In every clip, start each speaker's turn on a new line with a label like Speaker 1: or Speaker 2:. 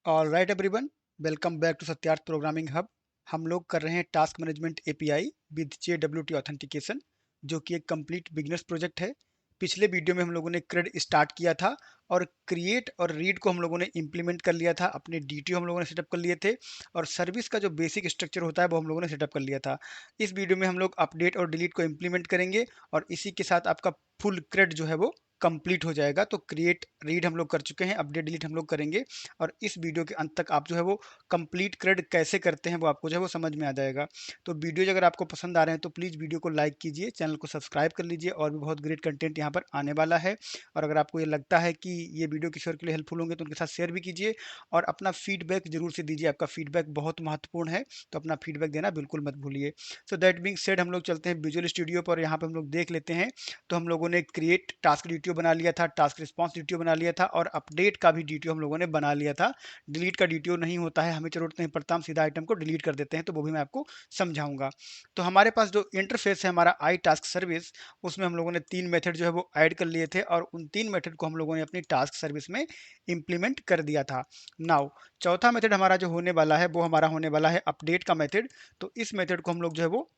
Speaker 1: All right everyone, welcome back to Satyarth programming hub. हम लोग कर रहे हैं task management API with JWT authentication, जो कि एक कंप्लीट बिगनर्स प्रोजेक्ट है। पिछले वीडियो में हम लोगों ने क्रेड स्टार्ट किया था और क्रिएट और रीड को हम लोगों ने इम्प्लीमेंट कर लिया था। अपने डीटीओ हम लोगों ने सेटअप कर लिए थे और सर्विस का जो बेसिक स्ट्रक्चर होता है वो हम लोगों ने सेटअप कर लिया था। इस वीडियो में हम लोग अपडेट और डिलीट को इम्प्लीमेंट करेंगे और इसी के साथ आपका फुल क्रेड जो है वो कंप्लीट हो जाएगा। तो क्रिएट रीड हम लोग कर चुके हैं, अपडेट डिलीट हम लोग करेंगे और इस वीडियो के अंत तक आप जो है वो कंप्लीट क्रेड कैसे करते हैं वो आपको जो है वो समझ में आ जाएगा। तो वीडियो अगर आपको पसंद आ रहे हैं तो प्लीज़ वीडियो को लाइक कीजिए, चैनल को सब्सक्राइब कर लीजिए और भी बहुत ग्रेट कंटेंट यहाँ पर आने वाला है। और अगर आपको ये लगता है कि ये वीडियो किसी और के लिए हेल्पफुल होंगे तो उनके साथ शेयर भी कीजिए और अपना फीडबैक जरूर से दीजिए। आपका फीडबैक बहुत महत्वपूर्ण है, तो अपना फीडबैक देना बिल्कुल मत भूलिए। सो दैट बीइंग सेड, हम लोग चलते हैं विजुअल स्टूडियो पर। यहाँ पर हम लोग देख लेते हैं। तो हम लोगों ने क्रिएट टास्क ड्यूटियो बना लिया था, टास्क रिस्पॉन्स ड्यूटियो बना लिया था और अपडेट का भी ड्यूटियो हम लोगों ने बना लिया था। डिलीट का डीटीओ नहीं होता है, हमें जरूरत नहीं पड़ता, हम सीधा आइटम को डिलीट कर देते हैं, तो वो भी मैं आपको समझाऊंगा। तो हमारे पास जो इंटरफेस है हमारा आई टास्क सर्विस, उसमें हम लोगों ने 3 मेथड जो है वो ऐड कर लिए थे और उन 3 मेथड को हम लोगों ने अपनी टास्क सर्विस में इंप्लीमेंट कर दिया था। नाउ चौथा मेथड हमारा जो होने वाला है वो हमारा होने वाला है अपडेट का मेथड। तो इस मेथड को हम लोग जो है वो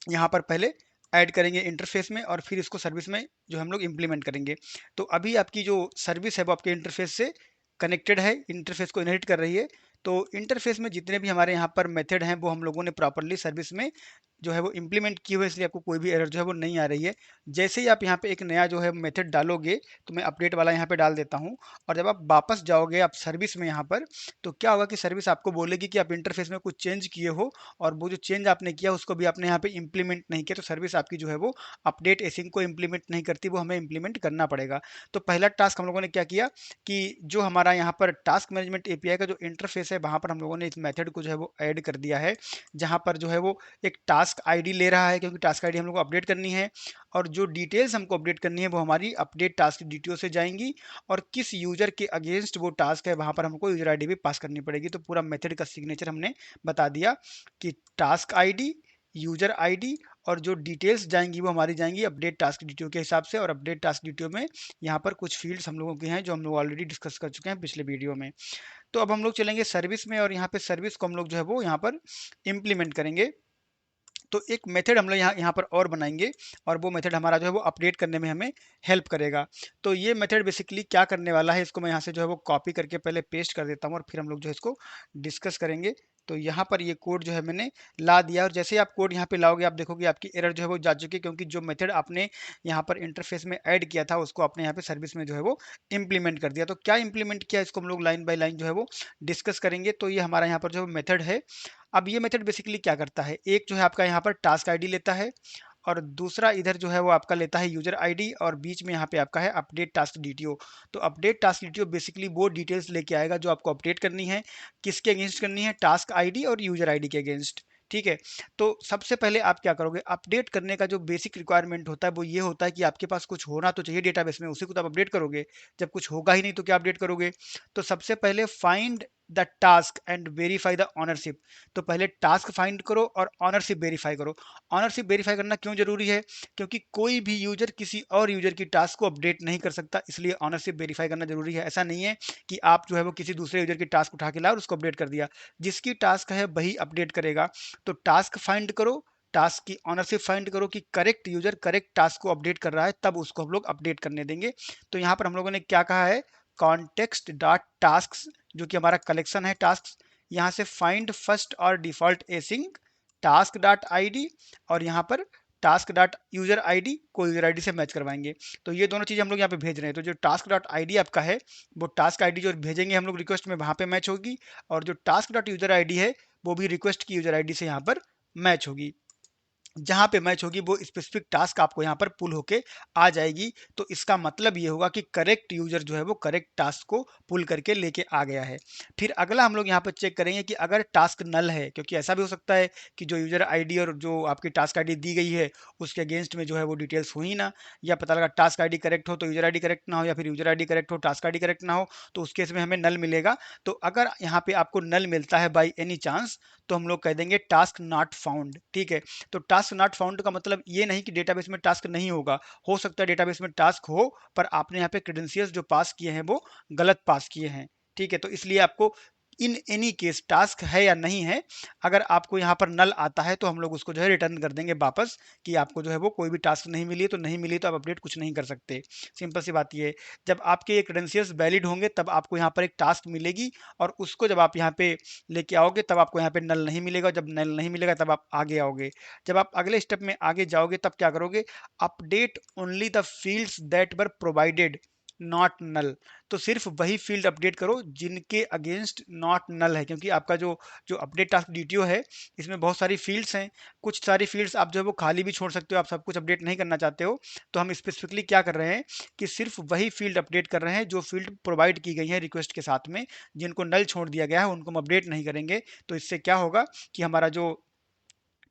Speaker 1: यहाँ पर पहले ऐड करेंगे इंटरफेस में और फिर इसको सर्विस में जो हम लोग इंप्लीमेंट करेंगे। तो अभी आपकी जो सर्विस है वो आपके इंटरफेस से कनेक्टेड है, इंटरफेस को इनहेरिट कर रही है। तो इंटरफेस में जितने भी हमारे यहाँ पर मेथड हैं वो हम लोगों ने प्रॉपरली सर्विस में जो है वो इंप्लीमेंट किए हुए, इसलिए आपको कोई भी एरर जो है वो नहीं आ रही है। जैसे ही आप यहाँ पे एक नया जो है मेथड डालोगे, तो मैं अपडेट वाला यहाँ पे डाल देता हूँ और जब आप वापस जाओगे आप सर्विस में यहाँ पर, तो क्या होगा कि सर्विस आपको बोलेगी कि आप इंटरफेस में कुछ चेंज किए हो और वो जो चेंज आपने किया उसको भी आपने यहाँ पे इंप्लीमेंट नहीं किया। तो सर्विस आपकी जो है वो अपडेट एसिंग को इंप्लीमेंट नहीं करती, वो हमें इंप्लीमेंट करना पड़ेगा। तो पहला टास्क हम लोगों ने क्या किया कि जो हमारा यहाँ पर टास्क मैनेजमेंट एपीआई का जो इंटरफेस है वहाँ पर हम लोगों ने इस मेथड को जो है वो ऐड कर दिया है, जहाँ पर जो है वो एक टास्क आईडी ले रहा है, क्योंकि टास्क आईडी हम लोग को अपडेट करनी है और जो डिटेल्स हमको अपडेट करनी है वो हमारी अपडेट टास्क डिटेल से जाएंगी और किस यूजर के अगेंस्ट वो टास्क है वहाँ पर हमको यूजर आईडी भी पास करनी पड़ेगी। तो पूरा मेथड का सिग्नेचर हमने बता दिया कि टास्क आईडी, यूजर आईडी और जो डिटेल्स जाएंगी वो हमारी जाएंगी अपडेट टास्क डिटेल के हिसाब से। और अपडेट टास्क डिटेल में यहाँ पर कुछ फील्ड्स हम लोगों के हैं जो हम लोग ऑलरेडी डिस्कस कर चुके हैं पिछले वीडियो में। तो अब हम लोग चलेंगे सर्विस में और यहाँ पे सर्विस को हम लोग जो है वो यहाँ पर इम्प्लीमेंट करेंगे। तो एक मेथड हम लोग यहाँ यहाँ पर और बनाएंगे और वो मेथड हमारा जो है वो अपडेट करने में हमें हेल्प करेगा। तो ये मेथड बेसिकली क्या करने वाला है, इसको मैं यहाँ से जो है वो कॉपी करके पहले पेस्ट कर देता हूँ और फिर हम लोग जो है इसको डिस्कस करेंगे। तो यहाँ पर ये कोड जो है मैंने ला दिया और जैसे ही आप कोड यहाँ पे लाओगे आप देखोगे आपकी एरर जो है वो जा चुकी है, क्योंकि जो मेथड आपने यहाँ पर इंटरफेस में ऐड किया था उसको आपने यहाँ पे सर्विस में जो है वो इम्प्लीमेंट कर दिया। तो क्या इम्प्लीमेंट किया इसको हम लोग लाइन बाय लाइन जो है वो डिस्कस करेंगे। तो ये हमारा यहाँ पर जो मेथड है, अब ये मेथड बेसिकली क्या करता है, एक जो है आपका यहाँ पर टास्क आईडी लेता है और दूसरा इधर जो है वो आपका लेता है यूजर आईडी और बीच में यहाँ पे आपका है अपडेट टास्क डीटीओ। तो अपडेट टास्क डीटीओ बेसिकली वो डिटेल्स लेके आएगा जो आपको अपडेट करनी है, किसके अगेंस्ट करनी है, टास्क आईडी और यूजर आईडी के अगेंस्ट। ठीक है। तो सबसे पहले आप क्या करोगे, अपडेट करने का जो बेसिक रिक्वायरमेंट होता है वो ये होता है कि आपके पास कुछ होना तो चाहिए डेटाबेस में, उसी को तो आप अपडेट करोगे। जब कुछ होगा ही नहीं तो क्या अपडेट करोगे। तो सबसे पहले find the task and verify the ownership. तो पहले टास्क फाइंड करो और ऑनरशिप वेरीफाई करो। ऑनरशिप वेरीफाई करना क्यों जरूरी है, क्योंकि कोई भी यूजर किसी और यूजर की टास्क को अपडेट नहीं कर सकता, इसलिए ऑनरशिप वेरीफाई करना जरूरी है। ऐसा नहीं है कि आप जो है वो किसी दूसरे यूजर की टास्क उठा के लाओ और उसको अपडेट कर दिया, जिसकी टास्क है वही अपडेट करेगा। तो टास्क फाइंड करो, टास्क की ऑनरशिप फाइंड करो कि करेक्ट यूजर करेक्ट टास्क को अपडेट कर रहा है, तब उसको हम लोग अपडेट करने देंगे। तो यहाँ पर हम लोगों ने क्या कहा है, कॉन्टेक्स्ट डॉट टास्क, जो कि हमारा कलेक्शन है टास्क, यहाँ से फाइंड फर्स्ट और डिफॉल्ट एसिंग टास्क डॉट आईडी और यहाँ पर टास्क डॉट यूजर आईडी को यूजर आईडी से मैच करवाएंगे। तो ये दोनों चीज़ हम लोग यहाँ पे भेज रहे हैं। तो जो टास्क डॉट आईडी आपका है वो टास्क आईडी जो भेजेंगे हम लोग रिक्वेस्ट में वहाँ पे मैच होगी और जो टास्क डॉट यूजर आईडी है वो भी रिक्वेस्ट की यूजर आईडी से यहाँ पर मैच होगी। जहां पे मैच होगी वो स्पेसिफिक टास्क आपको यहाँ पर पुल होके आ जाएगी। तो इसका मतलब ये होगा कि करेक्ट यूजर जो है वो करेक्ट टास्क को पुल करके लेके आ गया है। फिर अगला हम लोग यहाँ पर चेक करेंगे कि अगर टास्क नल है, क्योंकि ऐसा भी हो सकता है कि जो यूजर आईडी और जो आपकी टास्क आईडी दी गई है उसके अगेंस्ट में जो है वो डिटेल्स हो ही ना, या पता लगा टास्क आईडी करेक्ट हो तो यूजर आईडी करेक्ट ना हो, या फिर यूजर आईडी करेक्ट हो टास्क आईडी करेक्ट ना हो, तो उस केस में हमें नल मिलेगा। तो अगर यहाँ पे आपको नल मिलता है बाई एनी चांस, तो हम लोग कह देंगे टास्क नॉट फाउंड। ठीक है। तो टास्क नॉट फाउंड का मतलब ये नहीं कि डेटाबेस में टास्क नहीं होगा, हो सकता है डेटाबेस में टास्क हो पर आपने यहाँ पे क्रेडेंशियल्स जो पास किए हैं वो गलत पास किए हैं। ठीक है, तो इसलिए आपको इन एनी केस टास्क है या नहीं है, अगर आपको यहाँ पर नल आता है तो हम लोग उसको जो है रिटर्न कर देंगे वापस, कि आपको जो है वो कोई भी टास्क नहीं मिली है, तो नहीं मिली तो आप अपडेट कुछ नहीं कर सकते। सिंपल सी बात ये है। जब आपके ये क्रेडेंशियल्स वैलिड होंगे तब आपको यहाँ पर एक टास्क मिलेगी, और उसको जब आप यहाँ पे लेके आओगे तब आपको यहाँ पे नल नहीं मिलेगा। जब नल नहीं मिलेगा तब आप आगे आओगे। जब आप अगले स्टेप में आगे जाओगे तब क्या करोगे, update only the fields that were provided not null. तो सिर्फ वही फील्ड अपडेट करो जिनके अगेंस्ट नॉट नल है, क्योंकि आपका जो जो अपडेट टास्क डीटीओ है इसमें बहुत सारी फील्ड्स हैं। कुछ सारी फील्ड्स आप जो है वो खाली भी छोड़ सकते हो, आप सब कुछ अपडेट नहीं करना चाहते हो। तो हम स्पेसिफिकली क्या कर रहे हैं कि सिर्फ वही फील्ड अपडेट कर रहे हैं जो फील्ड प्रोवाइड की गई है रिक्वेस्ट के साथ में। जिनको नल छोड़ दिया गया है उनको हम अपडेट नहीं करेंगे। तो इससे क्या होगा कि हमारा जो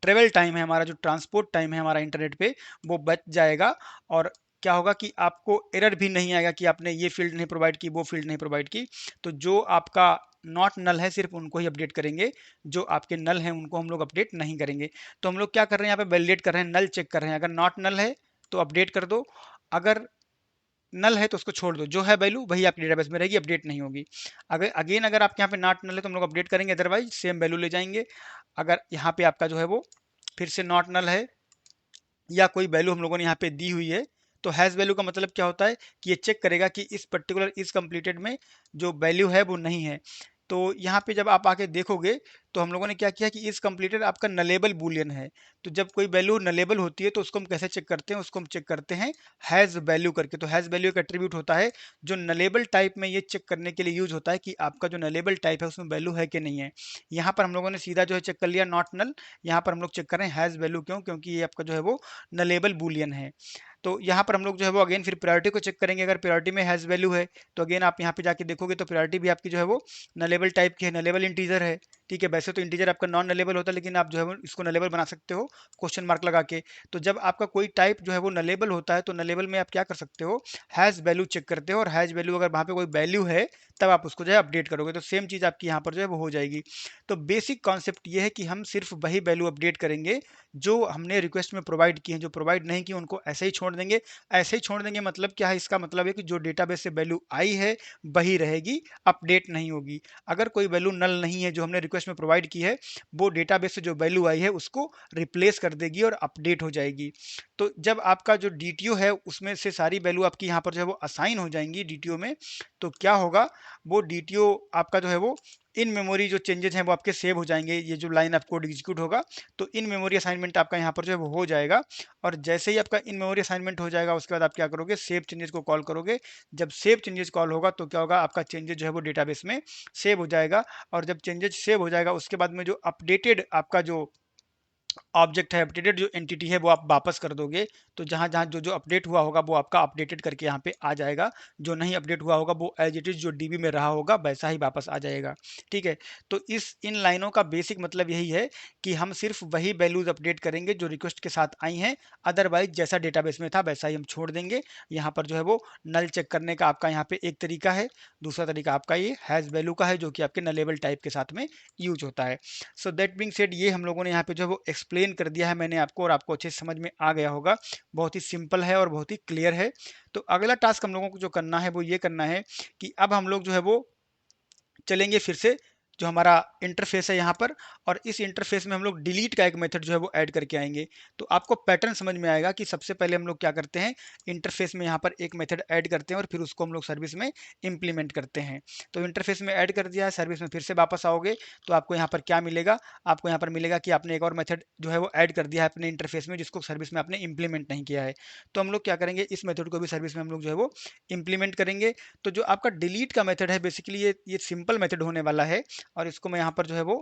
Speaker 1: ट्रेवल टाइम है, हमारा जो ट्रांसपोर्ट टाइम है हमारा इंटरनेट पे, वो बच जाएगा। और क्या होगा कि आपको एरर भी नहीं आएगा कि आपने ये फील्ड नहीं प्रोवाइड की, वो फील्ड नहीं प्रोवाइड की। तो जो आपका नॉट नल है सिर्फ उनको ही अपडेट करेंगे, जो आपके नल हैं उनको हम लोग अपडेट नहीं करेंगे। तो हम लोग क्या कर रहे हैं, यहाँ पे वैलिडेट कर रहे हैं, नल चेक कर रहे हैं। अगर नॉट नल है तो अपडेट कर दो, अगर नल है तो उसको छोड़ दो, जो है वैल्यू वही आपकी डेटाबेस में रहेगी, अपडेट नहीं होगी। अगर अगेन अगर आपके यहाँ पे नॉट नल है तो हम लोग अपडेट करेंगे, अदरवाइज सेम वैल्यू ले जाएंगे। अगर यहाँ पे आपका जो है वो फिर से नॉट नल है या कोई वैल्यू हम लोगों ने यहाँ पे दी हुई है, तो हैज़ वैल्यू का मतलब क्या होता है कि ये चेक करेगा कि इस पर्टिकुलर इस कंप्लीटेड में जो वैल्यू है वो नहीं है। तो यहाँ पे जब आप आके देखोगे तो हम लोगों ने क्या किया कि इस कंप्लीटेड आपका नलेबल बूलियन है। तो जब कोई वैल्यू नलेबल होती है तो उसको हम कैसे चेक करते हैं, उसको हम चेक करते हैं हैज़ वैल्यू करके। तो हैज़ वैल्यू एक एट्रीब्यूट होता है जो नलेबल टाइप में ये चेक करने के लिए यूज होता है कि आपका जो नलेबल टाइप है उसमें वैल्यू है कि नहीं है। यहाँ पर हम लोगों ने सीधा जो है चेक कर लिया नॉट नल। यहाँ पर हम लोग चेक कर रहे हैं हैज़ वैल्यू, क्यों, क्योंकि ये आपका जो है वो नलेबल बूलियन है। तो यहाँ पर हम लोग जो है वो अगेन फिर प्रायोरिटी को चेक करेंगे। अगर प्रायोरिटी में हैज़ वैल्यू है तो अगेन आप यहाँ पे जाके देखोगे तो प्रायोरिटी भी आपकी जो है वो नलेबल टाइप की है, नलेबल इंटीजर है। ठीक है, वैसे तो इंटीजर आपका नॉन नलेबल होता है, लेकिन आप जो है वो इसको नलेबल बना सकते हो क्वेश्चन मार्क लगा के। तो जब आपका कोई टाइप जो है वो नलेबल होता है तो नलेबल में आप क्या कर सकते हो, हैज़ वैल्यू चेक करते हो, और हैज़ वैल्यू अगर वहाँ पे कोई वैल्यू है तब आप उसको जो है अपडेट करोगे, तो सेम चीज़ आपकी यहाँ पर जो है वो हो जाएगी। तो बेसिक कॉन्सेप्ट ये है कि हम सिर्फ वही वैल्यू अपडेट करेंगे जो हमने रिक्वेस्ट में प्रोवाइड की है। जो प्रोवाइड नहीं की उनको ऐसे ही छोड़ देंगे। ऐसे ही छोड़ देंगे मतलब क्या है, इसका मतलब है कि जो डेटाबेस से वैल्यू आई है वही रहेगी, अपडेट नहीं होगी। अगर कोई वैल्यू नल नहीं है जो हमने रिक्वेस्ट में प्रोवाइड की है, वो डेटाबेस से जो वैल्यू आई है उसको रिप्लेस कर देगी और अपडेट हो जाएगी। तो जब आपका जो डीटीओ है उसमें से सारी वैल्यू आपकी यहाँ पर जो है वो असाइन हो जाएंगी डीटीओ में, तो क्या होगा, वो डीटीओ आपका जो है वो इन मेमोरी जो चेंजेस हैं वो आपके सेव हो जाएंगे। ये जो लाइन ऑफ कोड एग्जीक्यूट होगा तो इन मेमोरी असाइनमेंट आपका यहाँ पर जो है वो हो जाएगा। और जैसे ही आपका इन मेमोरी असाइनमेंट हो जाएगा उसके बाद आप क्या करोगे, सेव चेंजेस को कॉल करोगे। जब सेव चेंजेस कॉल होगा तो क्या होगा, आपका चेंजेस जो है वो डेटाबेस में सेव हो जाएगा। और जब चेंजेस सेव हो जाएगा उसके बाद में जो अपडेटेड आपका जो ऑब्जेक्ट है, अपडेटेड जो एंटिटी है वो आप वापस कर दोगे। तो जहां जहां जो जो अपडेट हुआ होगा वो आपका अपडेटेड करके यहाँ पे आ जाएगा। जो नहीं अपडेट हुआ होगा वो एज इट इज जो डीबी में रहा होगा वैसा ही वापस आ जाएगा। ठीक है, तो इस इन लाइनों का बेसिक मतलब यही है कि हम सिर्फ वही वैल्यूज अपडेट करेंगे जो रिक्वेस्ट के साथ आई हैं। अदरवाइज जैसा डेटाबेस में था वैसा ही हम छोड़ देंगे। यहाँ पर जो है वो नल चेक करने का आपका यहाँ पे एक तरीका है। दूसरा तरीका आपका ये हैज वैल्यू का है जो कि आपके नलेबल टाइप के साथ में यूज होता है। सो दैट बीइंग सेड, ये हम लोगों ने यहाँ पे जो है वो एक्सप्लेन कर दिया है मैंने आपको, और आपको अच्छे से समझ में आ गया होगा। बहुत ही सिंपल है और बहुत ही क्लियर है। तो अगला टास्क हम लोगों को जो करना है वो ये करना है कि अब हम लोग जो है वो चलेंगे फिर से जो हमारा इंटरफेस है यहाँ पर, और इस इंटरफेस में हम लोग डिलीट का एक मेथड जो है वो ऐड करके आएंगे। तो आपको पैटर्न समझ में आएगा कि सबसे पहले हम लोग क्या करते हैं, इंटरफेस में यहाँ पर एक मेथड ऐड करते हैं और फिर उसको हम लोग सर्विस में इंप्लीमेंट करते हैं। तो इंटरफेस में ऐड कर दिया है, सर्विस में फिर से वापस आओगे तो आपको यहाँ पर क्या मिलेगा, आपको यहाँ पर मिलेगा कि आपने एक और मेथड जो है वो ऐड कर दिया है अपने इंटरफेस में जिसको सर्विस में आपने इंप्लीमेंट नहीं किया है। तो हम लोग क्या करेंगे, इस मेथड को भी सर्विस में हम लोग जो है वो इंप्लीमेंट करेंगे। तो जो आपका डिलीट का मेथड है बेसिकली ये सिंपल मेथड होने वाला है, और इसको मैं यहाँ पर जो है वो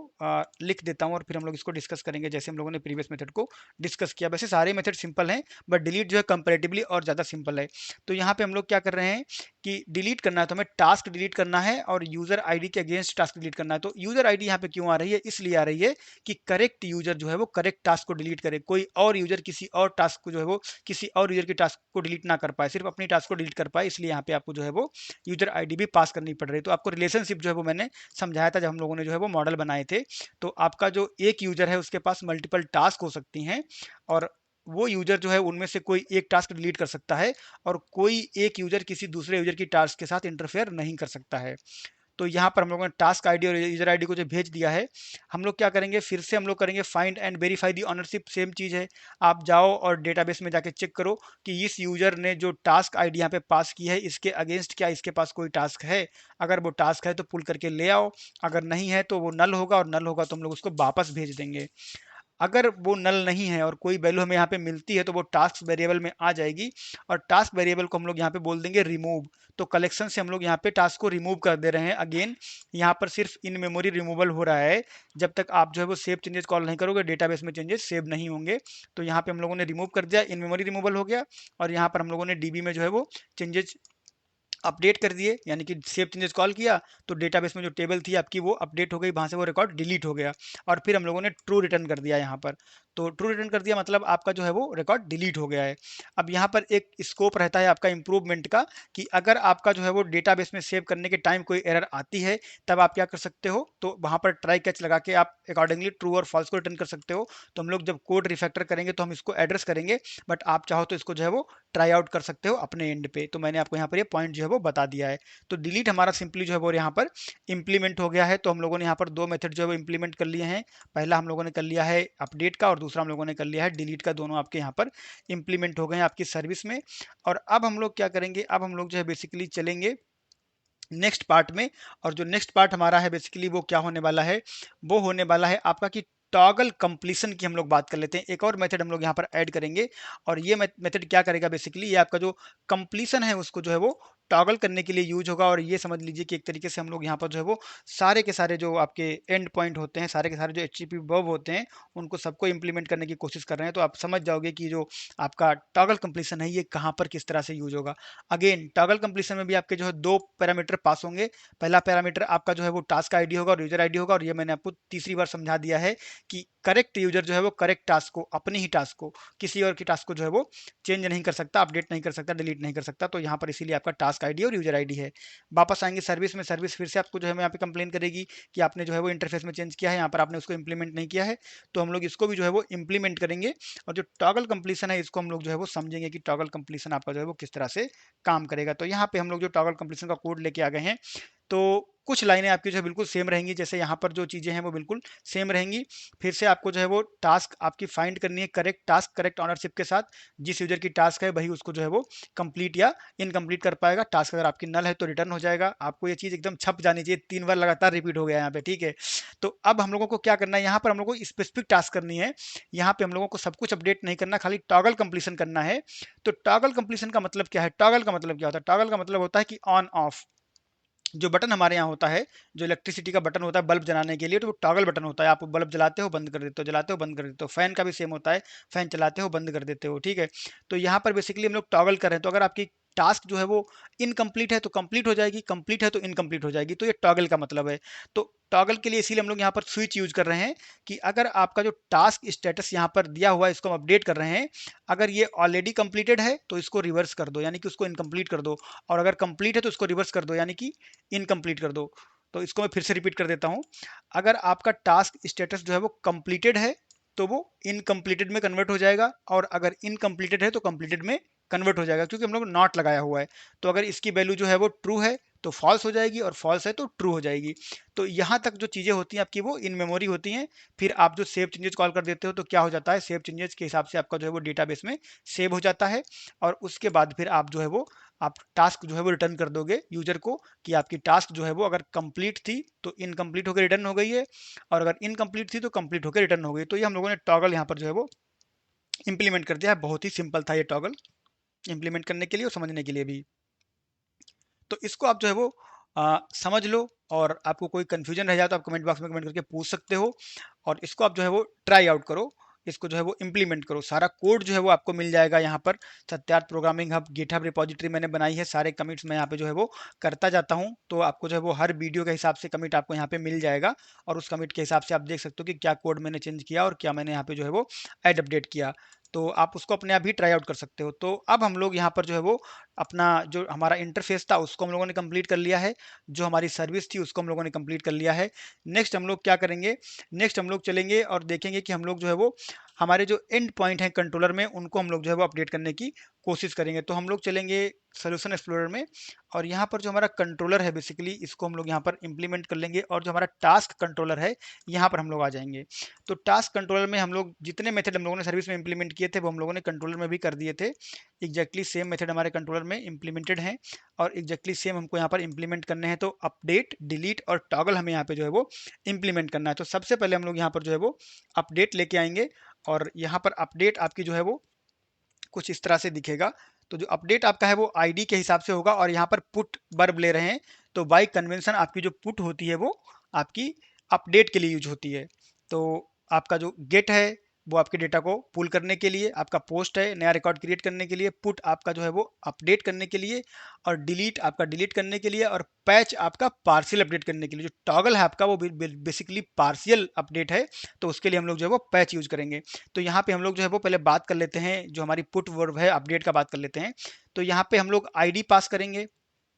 Speaker 1: लिख देता हूँ और फिर हम लोग इसको डिस्कस करेंगे जैसे हम लोगों ने प्रीवियस मेथड को डिस्कस किया। वैसे सारे मेथड सिंपल हैं बट डिलीट जो है कंपैरेटिवली और ज़्यादा सिंपल है। तो यहाँ पे हम लोग क्या कर रहे हैं कि डिलीट करना है तो हमें टास्क डिलीट करना है और यूजर आईडी के अगेंस्ट टास्क डिलीट करना है। तो यूजर आईडी यहाँ पे क्यों आ रही है, इसलिए आ रही है कि करेक्ट यूजर जो है वो करेक्ट टास्क को डिलीट करे, कोई और यूजर किसी और टास्क को जो है वो किसी और यूजर के टास्क को डिलीट ना कर पाए, सिर्फ अपनी टास्क को डिलीट कर पाए। इसलिए यहाँ पे आपको जो है वो यूजर आईडी भी पास करनी पड़ रही है। तो आपको रिलेशनशिप जो है वो मैंने समझाया था जब हम लोगों ने जो है वो मॉडल बनाए थे। तो आपका जो एक यूजर है उसके पास मल्टीपल टास्क हो सकती हैं, और वो यूजर जो है उनमें से कोई एक टास्क डिलीट कर सकता है, और कोई एक यूजर किसी दूसरे यूजर की टास्क के साथ इंटरफेयर नहीं कर सकता है। तो यहाँ पर हम लोगों ने टास्क आईडी और यूजर आईडी को जो भेज दिया है, हम लोग क्या करेंगे, फिर से हम लोग करेंगे find and verify the ownership. Same चीज़ है, आप जाओ और डेटाबेस में जाके चेक करो कि इस यूजर ने जो टास्क आईडी यहाँ पे पास की है, इसके अगेंस्ट क्या इसके पास कोई टास्क है। अगर वो टास्क है तो पुल करके ले आओ, अगर नहीं है तो वो नल होगा, और नल होगा तो हम लोग उसको वापस भेज देंगे। अगर वो नल नहीं है और कोई वैल्यू हमें यहाँ पे मिलती है तो वो टास्क वेरिएबल में आ जाएगी, और टास्क वेरिएबल को हम लोग यहाँ पे बोल देंगे रिमूव। तो कलेक्शन से हम लोग यहाँ पे टास्क को रिमूव कर दे रहे हैं। अगेन यहाँ पर सिर्फ इन मेमोरी रिमूवल हो रहा है, जब तक आप जो है वो सेव चेंजेस कॉल नहीं करोगे डेटाबेस में चेंजेस सेव नहीं होंगे। तो यहाँ पे हम लोगों ने रिमूव कर दिया, इन मेमोरी रिमूवल हो गया, और यहाँ पर हम लोगों ने डीबी में जो है वो चेंजेस अपडेट कर दिए, यानी कि सेव चेंजेस कॉल किया तो डेटाबेस में जो टेबल थी आपकी वो अपडेट हो गई, वहां से वो रिकॉर्ड डिलीट हो गया, और फिर हम लोगों ने ट्रू रिटर्न कर दिया यहाँ पर। तो ट्रू रिटर्न कर दिया मतलब आपका जो है वो रिकॉर्ड डिलीट हो गया है। अब यहाँ पर एक स्कोप रहता है आपका इंप्रूवमेंट का, कि अगर आपका जो है वो डेटाबेस में सेव करने के टाइम कोई एरर आती है, तब आप क्या कर सकते हो, तो वहां पर ट्राई कैच लगा के आप अकॉर्डिंगली ट्रू और फॉल्स को रिटर्न कर सकते हो। तो हम लोग जब कोड रिफैक्टर करेंगे तो हम इसको एड्रेस करेंगे, बट आप चाहो तो इसको जो है वो ट्राई आउट कर सकते हो अपने एंड पे। तो मैंने आपको यहाँ पर ये पॉइंट जो है वो बता दिया है। तो डिलीट हमारा सिंपली जो है वो यहाँ पर इंप्लीमेंट हो गया है। तो हम लोगों ने यहाँ पर दो मेथड जो है वो इंप्लीमेंट कर लिए हैं। पहला हम लोगों ने कर लिया है अपडेट का, और दूसरा हम लोगों ने कर लिया है डिलीट का। दोनों आपके यहाँ पर इंप्लीमेंट हो गए हैं आपकी सर्विस में। और अब हम लोग क्या करेंगे, अब हम लोग जो है बेसिकली चलेंगे नेक्स्ट पार्ट में। और जो नेक्स्ट पार्ट हमारा है बेसिकली वो क्या होने वाला है, वो होने वाला है आपका कि टॉगल कंप्लीशन की हम लोग बात कर लेते हैं। एक और मेथड हम लोग यहाँ पर ऐड करेंगे, और ये मेथड क्या करेगा, बेसिकली ये आपका जो कंप्लीशन है उसको जो है वो टॉगल करने के लिए यूज होगा। और ये समझ लीजिए कि एक तरीके से हम लोग यहाँ पर जो है वो सारे के सारे जो आपके एंड पॉइंट होते हैं, सारे के सारे जो एचटीटीपी वर्ब होते हैं, उनको सबको इंप्लीमेंट करने की कोशिश कर रहे हैं। तो आप समझ जाओगे कि जो आपका टॉगल कंप्लीशन है ये कहाँ पर किस तरह से यूज होगा। अगेन टॉगल कंप्लीशन में भी आपके जो है दो पैरामीटर पास होंगे। पहला पैरामीटर आपका जो है वो टास्क आईडी होगा और यूजर आईडी होगा, और ये मैंने आपको तीसरी बार समझा दिया है कि करेक्ट यूजर जो है वो करेक्ट टास्क को, अपनी ही टास्क को, किसी और की टास्क को जो है वो चेंज नहीं कर सकता, अपडेट नहीं कर सकता, डिलीट नहीं कर सकता। तो यहाँ पर इसीलिए आपका टास्क आईडी और यूजर आईडी है। वापस आएंगे सर्विस में, सर्विस फिर से आपको जो है यहाँ पे कंप्लेन करेगी कि आपने जो है वो इंटरफेस में चेंज किया है, यहाँ पर आपने उसको इंप्लीमेंट नहीं किया है। तो हम लोग इसको भी जो है वो इंप्लीमेंट करेंगे, और जो टॉगल कंप्लीशन है इसको हम लोग जो है वो समझेंगे कि टॉगल कंप्लीशन आपका जो है वो किस तरह से काम करेगा। तो यहाँ पे हम लोग जो टॉगल कंप्लीशन का कोड लेके आ गए हैं, तो कुछ लाइनें आपकी जो है बिल्कुल सेम रहेंगी, जैसे यहाँ पर जो चीज़ें हैं वो बिल्कुल सेम रहेंगी। फिर से आपको जो है वो टास्क आपकी फाइंड करनी है, करेक्ट टास्क करेक्ट ऑनरशिप के साथ। जिस यूजर की टास्क है वही उसको जो है वो कंप्लीट या इनकम्प्लीट कर पाएगा। टास्क अगर आपकी नल है तो रिटर्न हो जाएगा। आपको ये चीज़ एकदम छप जानी चाहिए, 3 बार लगातार रिपीट हो गया यहाँ पे, ठीक है। तो अब हम लोगों को क्या करना है, यहाँ पर हम लोगों को स्पेसिफिक टास्क करनी है। यहाँ पे हम लोगों को सब कुछ अपडेट नहीं करना, खाली टॉगल कंप्लीशन करना है। तो टॉगल कंप्लीशन का मतलब क्या है, टॉगल का मतलब क्या होता है, टॉगल का मतलब होता है कि ऑन ऑफ। जो बटन हमारे यहाँ होता है, जो इलेक्ट्रिसिटी का बटन होता है बल्ब जलाने के लिए, तो वो टॉगल बटन होता है। आप बल्ब जलाते हो बंद कर देते हो, जलाते हो बंद कर देते हो। फैन का भी सेम होता है, फैन चलाते हो बंद कर देते हो, ठीक है। तो यहाँ पर बेसिकली हम लोग टॉगल कर रहे हैं। तो अगर आपकी टास्क जो है वो इनकम्प्लीट है तो कंप्लीट हो जाएगी, कंप्लीट है तो इनकम्प्लीट हो जाएगी। तो ये टॉगल का मतलब है। तो टॉगल के लिए इसीलिए हम लोग यहाँ पर स्विच यूज कर रहे हैं, कि अगर आपका जो टास्क स्टेटस यहाँ पर दिया हुआ है इसको हम अपडेट कर रहे हैं, अगर ये ऑलरेडी कंप्लीटेड है तो इसको रिवर्स कर दो, यानी कि उसको इनकम्प्लीट कर दो। और अगर कंप्लीट है तो उसको रिवर्स कर दो, यानी कि इनकम्प्लीट कर दो। तो इसको मैं फिर से रिपीट कर देता हूँ। अगर आपका टास्क स्टेटस जो है वो कंप्लीटेड है तो वो इनकम्प्लीटेड में कन्वर्ट हो जाएगा, और अगर इनकम्प्लीटेड है तो कंप्लीटेड में कन्वर्ट हो जाएगा, क्योंकि हम लोग नॉट लगाया हुआ है। तो अगर इसकी वैल्यू जो है वो ट्रू है तो फॉल्स हो जाएगी, और फॉल्स है तो ट्रू हो जाएगी। तो यहाँ तक जो चीज़ें होती हैं आपकी वो इन मेमोरी होती हैं। फिर आप जो सेव चेंजेस कॉल कर देते हो तो क्या हो जाता है, सेव चेंजेस के हिसाब से आपका जो है वो डेटाबेस में सेव हो जाता है। और उसके बाद फिर आप जो है वो आप टास्क जो है वो रिटर्न कर दोगे यूजर को, कि आपकी टास्क जो है वो अगर कंप्लीट थी तो इनकम्प्लीट होकर रिटर्न हो गई है, और अगर इनकम्प्लीट थी तो कंप्लीट होकर रिटर्न हो गई। तो ये हम लोगों ने टॉगल यहाँ पर जो है वो इंप्लीमेंट कर दिया है। बहुत ही सिंपल था ये टॉगल इंप्लीमेंट करने के लिए और समझने के लिए भी। तो इसको आप जो है वो समझ लो, और आपको कोई कंफ्यूजन रह जाए तो आप कमेंट बॉक्स में कमेंट करके पूछ सकते हो। और इसको आप जो है वो ट्राई आउट करो, इसको जो है वो इंप्लीमेंट करो। सारा कोड जो है वो आपको मिल जाएगा यहाँ पर। Satyarth programming hub GitHub repository मैंने बनाई है, सारे कमिट्स मैं यहाँ पे जो है वो करता जाता हूँ। तो आपको जो है वो हर वीडियो के हिसाब से कमिट आपको यहाँ पे मिल जाएगा, और उस कमिट के हिसाब से आप देख सकते हो कि क्या कोड मैंने चेंज किया और क्या मैंने यहाँ पे जो है वो ऐड अपडेट किया। तो आप उसको अपने आप ही ट्राई आउट कर सकते हो। तो अब हम लोग यहाँ पर जो है वो अपना जो हमारा इंटरफेस था उसको हम लोगों ने कंप्लीट कर लिया है, जो हमारी सर्विस थी उसको हम लोगों ने कंप्लीट कर लिया है। नेक्स्ट हम लोग क्या करेंगे, नेक्स्ट हम लोग चलेंगे और देखेंगे कि हम लोग जो है वो हमारे जो एंड पॉइंट हैं कंट्रोलर में उनको हम लोग जो है वो अपडेट करने की कोशिश करेंगे। तो हम लोग चलेंगे सोल्यूशन एक्सप्लोरर में, और यहाँ पर जो हमारा कंट्रोलर है बेसिकली इसको हम लोग यहाँ पर इंप्लीमेंट कर लेंगे, और जो हमारा टास्क कंट्रोलर है यहाँ पर हम लोग आ जाएंगे। तो टास्क कंट्रोलर में हम लोग जितने मेथड हम लोगों ने सर्विस में इंप्लीमेंट किए थे वो हम लोगों ने कंट्रोलर में भी कर दिए थे। एग्जैक्टली सेम मेथड हमारे कंट्रोलर में इंप्लीमेंटेड हैं, और एग्जैक्टली सेम हमको यहाँ पर इंप्लीमेंट करने हैं। तो अपडेट, डिलीट और टॉगल हमें यहाँ पे जो है वो इंप्लीमेंट करना है। तो सबसे पहले हम लोग यहाँ पर जो है वो अपडेट लेके आएंगे, और यहाँ पर अपडेट आपकी जो है वो कुछ इस तरह से दिखेगा। तो जो अपडेट आपका है वो आईडी के हिसाब से होगा, और यहाँ पर पुट वर्ब ले रहे हैं, तो बाय कन्वेंशन आपकी जो पुट होती है वो आपकी अपडेट के लिए यूज होती है। तो आपका जो गेट है वो आपके डेटा को पुल करने के लिए, आपका पोस्ट है नया रिकॉर्ड क्रिएट करने के लिए, पुट आपका जो है वो अपडेट करने के लिए, और डिलीट आपका डिलीट करने के लिए, और पैच आपका पार्शियल अपडेट करने के लिए। जो टॉगल है आपका वो बेसिकली पार्शियल अपडेट है, तो उसके लिए हम लोग जो है वो पैच यूज करेंगे। तो यहाँ पे हम लोग जो है वो पहले बात कर लेते हैं, जो हमारी पुट वर्ब है अपडेट का बात कर लेते हैं। तो यहाँ पे हम लोग आईडी पास करेंगे,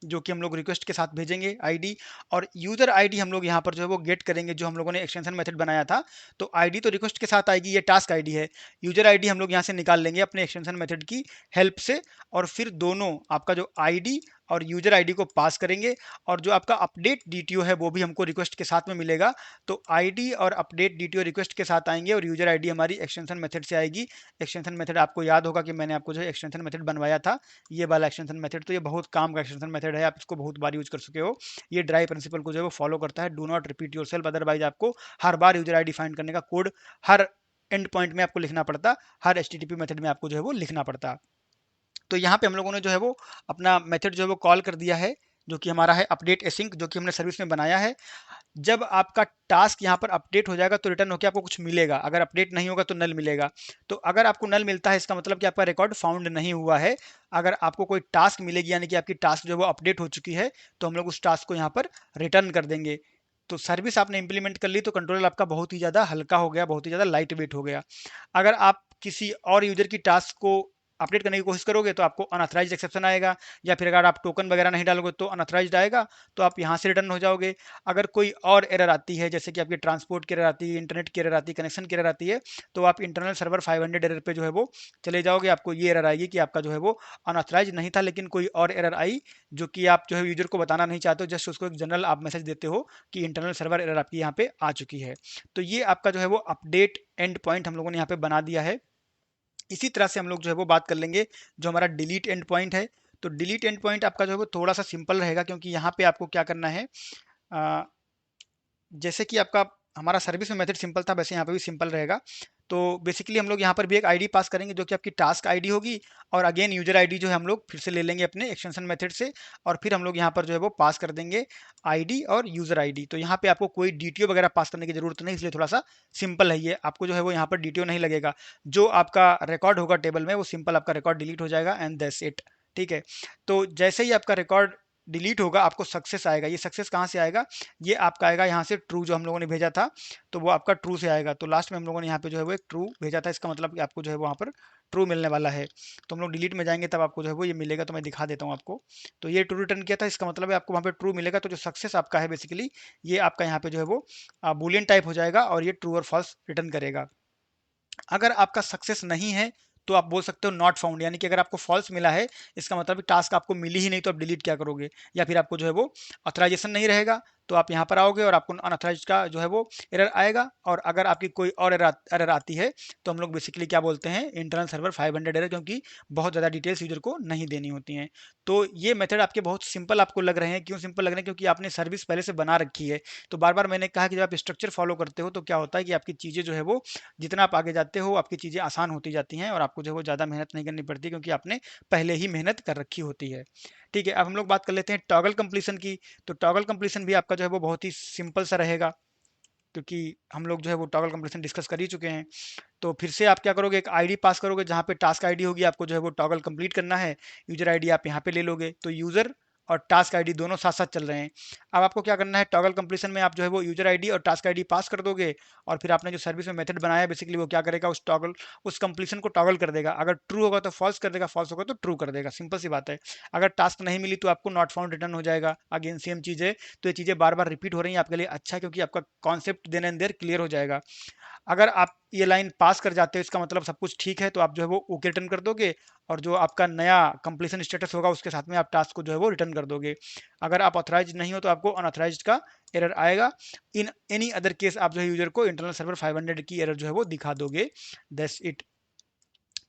Speaker 1: जो कि हम लोग रिक्वेस्ट के साथ भेजेंगे आईडी, और यूजर आईडी हम लोग यहाँ पर जो है वो गेट करेंगे, जो हम लोगों ने एक्सटेंशन मेथड बनाया था। तो आईडी तो रिक्वेस्ट के साथ आएगी, ये टास्क आईडी है। यूजर आईडी हम लोग यहाँ से निकाल लेंगे अपने एक्सटेंशन मेथड की हेल्प से, और फिर दोनों आपका जो आईडी और यूजर आईडी को पास करेंगे, और जो आपका अपडेट डीटीओ है वो भी हमको रिक्वेस्ट के साथ में मिलेगा। तो आईडी और अपडेट डीटीओ रिक्वेस्ट के साथ आएंगे, और यूजर आईडी हमारी एक्सटेंशन मेथड से आएगी। एक्सटेंशन मेथड आपको याद होगा कि मैंने आपको जो है एक्सटेंशन मेथड बनवाया था, ये वाला एक्सटेंशन मेथड। तो ये बहुत काम का एक्सटेंशन मेथड है, आप इसको बहुत बार यूज कर चुके हो। ये ड्राई प्रिंसिपल को जो है वो फॉलो करता है, do not repeat yourself, otherwise आपको हर बार यूजर आईडी फाइंड करने का कोड हर एंड पॉइंट में आपको लिखना पड़ता, हर एचटीटीपी मेथड में आपको जो है वो लिखना पड़ता। तो यहाँ पे हम लोगों ने जो है वो अपना मेथड जो है वो कॉल कर दिया है, जो कि हमारा है अपडेट एसिंक, जो कि हमने सर्विस में बनाया है। जब आपका टास्क यहाँ पर अपडेट हो जाएगा तो रिटर्न होकर आपको कुछ मिलेगा, अगर अपडेट नहीं होगा तो नल मिलेगा। तो अगर आपको नल मिलता है इसका मतलब कि आपका रिकॉर्ड फाउंड नहीं हुआ है। अगर आपको कोई टास्क मिलेगी यानी कि आपकी टास्क जो है वो अपडेट हो चुकी है, तो हम लोग उस टास्क को यहाँ पर रिटर्न कर देंगे। तो सर्विस आपने इंप्लीमेंट कर ली तो कंट्रोलर आपका बहुत ही ज़्यादा हल्का हो गया, बहुत ही ज़्यादा लाइट वेट हो गया। अगर आप किसी और यूजर की टास्क को अपडेट करने की कोशिश करोगे तो आपको अनऑथराइज्ड एक्सेप्शन आएगा, या फिर अगर आप टोकन वगैरह नहीं डालोगे तो अनऑथराइज्ड आएगा, तो आप यहाँ से रिटर्न हो जाओगे। अगर कोई और एरर आती है, जैसे कि आपकी ट्रांसपोर्ट की एरर आती है, इंटरनेट की एरर आती है, कनेक्शन की एरर आती है, तो आप इंटरनल सर्वर 500 एरर पे जो है वो चले जाओगे। आपको ये एरर आएगी कि आपका जो है वो अनऑथराइज नहीं था, लेकिन कोई और एरर आई जो कि आप जो है यूजर को बताना नहीं चाहते हो, जस्ट उसको एक जनरल आप मैसेज देते हो कि इंटरनल सर्वर एरर आपकी यहाँ पे आ चुकी है। तो ये आपका जो है वो अपडेट एंड पॉइंट हम लोगों ने यहाँ पे बना दिया है। इसी तरह से हम लोग जो है वो बात कर लेंगे जो हमारा डिलीट एंड पॉइंट है। तो डिलीट एंड पॉइंट आपका जो है वो थोड़ा सा सिंपल रहेगा, क्योंकि यहाँ पे आपको क्या करना है, जैसे कि आपका हमारा सर्विस में मेथड सिंपल था वैसे यहाँ पे भी सिंपल रहेगा। तो बेसिकली हम लोग यहाँ पर भी एक आईडी पास करेंगे जो कि आपकी टास्क आईडी होगी, और अगेन यूजर आईडी जो है हम लोग फिर से ले लेंगे अपने एक्सटेंशन मेथड से, और फिर हम लोग यहाँ पर जो है वो पास कर देंगे आईडी और यूजर आईडी। तो यहाँ पे आपको कोई डीटीओ वगैरह पास करने की जरूरत नहीं, इसलिए थोड़ा सा सिंपल है ये, आपको जो है वो यहाँ पर डीटीओ नहीं लगेगा। जो आपका रिकॉर्ड होगा टेबल में वो सिंपल आपका रिकॉर्ड डिलीट हो जाएगा, एंड दैट्स इट। ठीक है। तो जैसे ही आपका रिकॉर्ड डिलीट होगा आपको सक्सेस आएगा। ये सक्सेस कहाँ से आएगा, ये आपका आएगा यहाँ से ट्रू, जो हम लोगों ने भेजा था तो वो आपका ट्रू से आएगा। तो लास्ट में हम लोगों ने यहाँ पे जो है वो एक ट्रू भेजा था, इसका मतलब कि आपको जो है वहाँ पर ट्रू मिलने वाला है। तो हम लोग डिलीट में जाएंगे तब आपको जो है वो ये मिलेगा, तो मैं दिखा देता हूँ आपको। तो ये ट्रू रिटर्न किया था, इसका मतलब है आपको वहाँ पे ट्रू मिलेगा। तो जो सक्सेस आपका है बेसिकली ये आपका यहाँ पे जो है वो बुलियन टाइप हो जाएगा, और ये ट्रू और फॉल्स रिटर्न करेगा। अगर आपका सक्सेस नहीं है तो आप बोल सकते हो नॉट फाउंड, यानी कि अगर आपको फॉल्स मिला है इसका मतलब टास्क आपको मिली ही नहीं, तो आप डिलीट क्या करोगे, या फिर आपको जो है वो ऑथराइजेशन नहीं रहेगा तो आप यहाँ पर आओगे और आपको अनऑथराइज का जो है वो एरर आएगा। और अगर आपकी कोई और एरर आती है तो हम लोग बेसिकली क्या बोलते हैं, इंटरनल सर्वर 500 एरर, क्योंकि बहुत ज़्यादा डिटेल्स यूजर को नहीं देनी होती हैं। तो ये मेथड आपके बहुत सिंपल आपको लग रहे हैं, क्यों सिंपल लग रहे हैं, क्योंकि आपने सर्विस पहले से बना रखी है। तो बार बार मैंने कहा कि जब आप स्ट्रक्चर फॉलो करते हो तो क्या होता है कि आपकी चीज़ें जो है वो जितना आप आगे जाते हो आपकी चीज़ें आसान होती जाती हैं, और आपको जो है वो ज़्यादा मेहनत नहीं करनी पड़ती, क्योंकि आपने पहले ही मेहनत कर रखी होती है। ठीक है, अब हम लोग बात कर लेते हैं टॉगल कंप्लीशन की। तो टॉगल कंप्लीशन भी आपका जो है वो बहुत ही सिंपल सा रहेगा, क्योंकि हम लोग जो है वो टॉगल कंप्लीशन डिस्कस कर ही चुके हैं। तो फिर से आप क्या करोगे, एक आईडी पास करोगे जहाँ पे टास्क आईडी होगी, आपको जो है वो टॉगल कंप्लीट करना है। यूजर आईडी आप यहाँ पे ले लोगे, तो यूजर और टास्क आईडी दोनों साथ साथ चल रहे हैं। अब आपको क्या करना है, टॉगल कंप्लीशन में आप जो है वो यूजर आईडी और टास्क आईडी पास कर दोगे, और फिर आपने जो सर्विस में मेथड बनाया है बेसिकली वो क्या करेगा, उस कंप्लीशन को टॉगल कर देगा। अगर ट्रू होगा तो फॉल्स कर देगा, फॉल्स होगा तो ट्रू कर देगा, सिंपल सी बात है। अगर टास्क नहीं मिली तो आपको नॉट फाउंड रिटर्न हो जाएगा। अगेन सेम चीज़ है, तो ये चीज़ें बार बार रिपीट हो रही हैं आपके लिए अच्छा है, क्योंकि आपका concept then and there clear हो जाएगा। अगर आप ये लाइन पास कर जाते हो इसका मतलब सब कुछ ठीक है, तो आप जो है वो ओके रिटर्न कर दोगे, और जो आपका नया कंप्लीशन स्टेटस होगा उसके साथ में आप टास्क को जो है वो रिटर्न कर दोगे। अगर आप ऑथराइज नहीं हो तो आपको अनऑथराइज्ड का एरर आएगा। इन एनी अदर केस आप जो है यूजर को इंटरनल सर्वर 500 की एरर जो है वो दिखा दोगे। That's it.